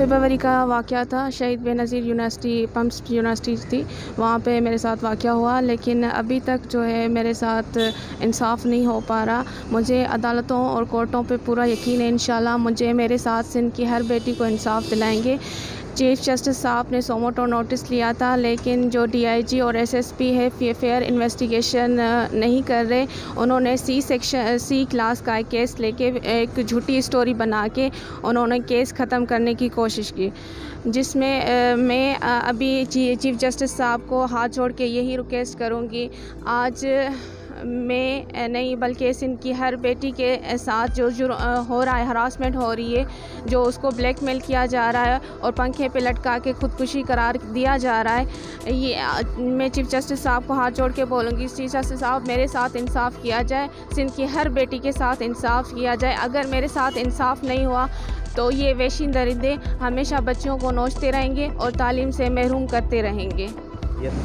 فروری کا واقعہ تھا. شہید بے نظیر یونیورسٹی پمپس یونیورسٹی تھی, وہاں پہ میرے ساتھ واقعہ ہوا, لیکن ابھی تک جو ہے میرے ساتھ انصاف نہیں ہو پا رہا. مجھے عدالتوں اور کورٹوں پہ پورا یقین ہے, انشاءاللہ مجھے میرے ساتھ سندھ کی ہر بیٹی کو انصاف دلائیں گے. چیف جسٹس صاحب نے سوموٹو نوٹس لیا تھا, لیکن جو ڈی آئی جی اور ایس ایس پی ہے فیئر انویسٹیگیشن نہیں کر رہے. انہوں نے سی کلاس کا کیس لے کے ایک جھوٹی اسٹوری بنا کے انہوں نے کیس ختم کرنے کی کوشش کی, جس میں ابھی چیف جسٹس صاحب کو ہاتھ جوڑ کے یہی ریکویسٹ کروں گی, آج میں نہیں بلکہ سندھ کی ہر بیٹی کے ساتھ جو ہو رہا ہے, ہراسمنٹ ہو رہی ہے, جو اس کو بلیک میل کیا جا رہا ہے اور پنکھے پہ لٹکا کے خودکشی قرار دیا جا رہا ہے, یہ میں چیف جسٹس صاحب کو ہاتھ جوڑ کے بولوں گی, چیف جسٹس صاحب میرے ساتھ انصاف کیا جائے, سندھ کی ہر بیٹی کے ساتھ انصاف کیا جائے. اگر میرے ساتھ انصاف نہیں ہوا تو یہ ویشین درندے ہمیشہ بچوں کو نوچتے رہیں گے اور تعلیم سے محروم کرتے رہیں گے.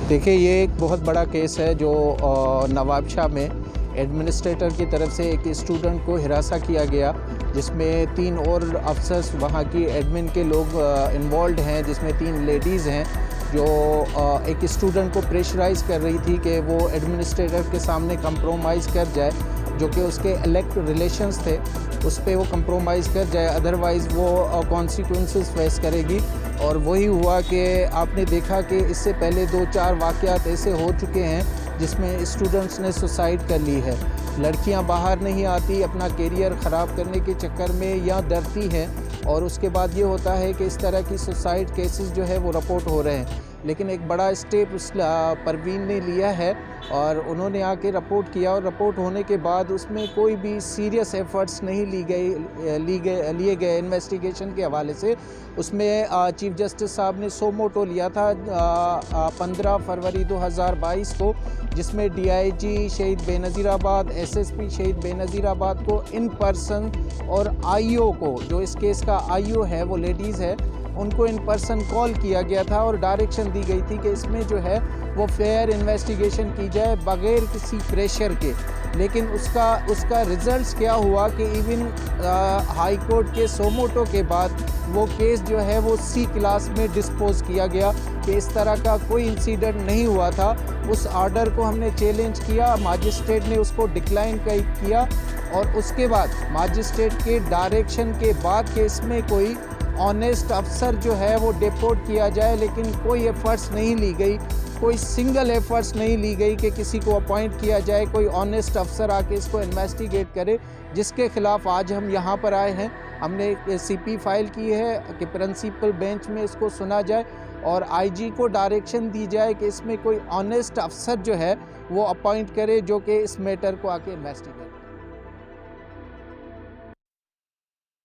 دیکھیں, یہ ایک بہت بڑا کیس ہے جو نواب شاہ میں ایڈمنسٹریٹر کی طرف سے ایک اسٹوڈنٹ کو ہراساں کیا گیا, جس میں 3 اور افسرس وہاں کی ایڈمن کے لوگ انوالوڈ ہیں, جس میں 3 لیڈیز ہیں جو ایک اسٹوڈنٹ کو پریشرائز کر رہی تھی کہ وہ ایڈمنسٹریٹر کے سامنے کمپرومائز کر جائے, جو کہ اس کے الیکٹ ریلیشنز تھے, اس پہ وہ کمپرومائز کر جائے, ادروائز وہ کانسیکوینسز فیس کرے گی. اور وہی ہوا کہ آپ نے دیکھا کہ اس سے پہلے 2-4 واقعات ایسے ہو چکے ہیں جس میں اسٹوڈنٹس نے سوسائڈ کر لی ہے. لڑکیاں باہر نہیں آتی اپنا کیریئر خراب کرنے کے چکر میں, یا ڈرتی ہیں, اور اس کے بعد یہ ہوتا ہے کہ اس طرح کی سوسائڈ کیسز جو ہے وہ رپورٹ ہو رہے ہیں. لیکن ایک بڑا اسٹیپ پروین نے لیا ہے, اور انہوں نے آ کے رپورٹ کیا, اور رپورٹ ہونے کے بعد اس میں کوئی بھی سیریس ایفرٹس نہیں لیے گئے انویسٹیگیشن کے حوالے سے. اس میں چیف جسٹس صاحب نے سوموٹو لیا تھا 15 فروری 2022 کو, جس میں ڈی آئی جی شہید بے نظیر آباد, ایس ایس پی شہید بے نظیر آباد کو ان پرسن, اور آئی او کو, جو اس کیس کا آئی او ہے وہ لیڈیز ہے, ان کو ان پرسن کال کیا گیا تھا, اور ڈائریکشن دی گئی تھی کہ اس میں جو ہے وہ فیئر انویسٹیگیشن کی جائے بغیر کسی پریشر کے. لیکن اس کا ریزلٹس کیا ہوا کہ ایون ہائی کورٹ کے سوموٹو کے بعد وہ کیس جو ہے وہ سی کلاس میں ڈسپوز کیا گیا, کہ اس طرح کا کوئی انسیڈنٹ نہیں ہوا تھا. اس آرڈر کو ہم نے چیلنج کیا, ماجسٹریٹ نے اس کو ڈکلائن کیا, اور اس کے بعد ماجسٹریٹ کے ڈائریکشن کے بعد کہ اس میں کوئی آنیسٹ افسر جو ہے وہ ڈیپورٹ کیا جائے, لیکن کوئی ایفرٹس نہیں لی گئی, کوئی سنگل ایفرٹس نہیں لی گئی کہ کسی کو اپوائنٹ کیا جائے, کوئی آنیسٹ افسر آ کے اس کو انویسٹیگیٹ کرے, جس کے خلاف آج ہم یہاں پر آئے ہیں. ہم نے سی پی فائل کی ہے کہ پرنسپل بینچ میں اس کو سنا جائے, اور آئی جی کو ڈائریکشن دی جائے کہ اس میں کوئی آنیسٹ افسر جو ہے وہ اپوائنٹ کرے, جو کہ اس میٹر کو آ کے انویسٹیگیٹ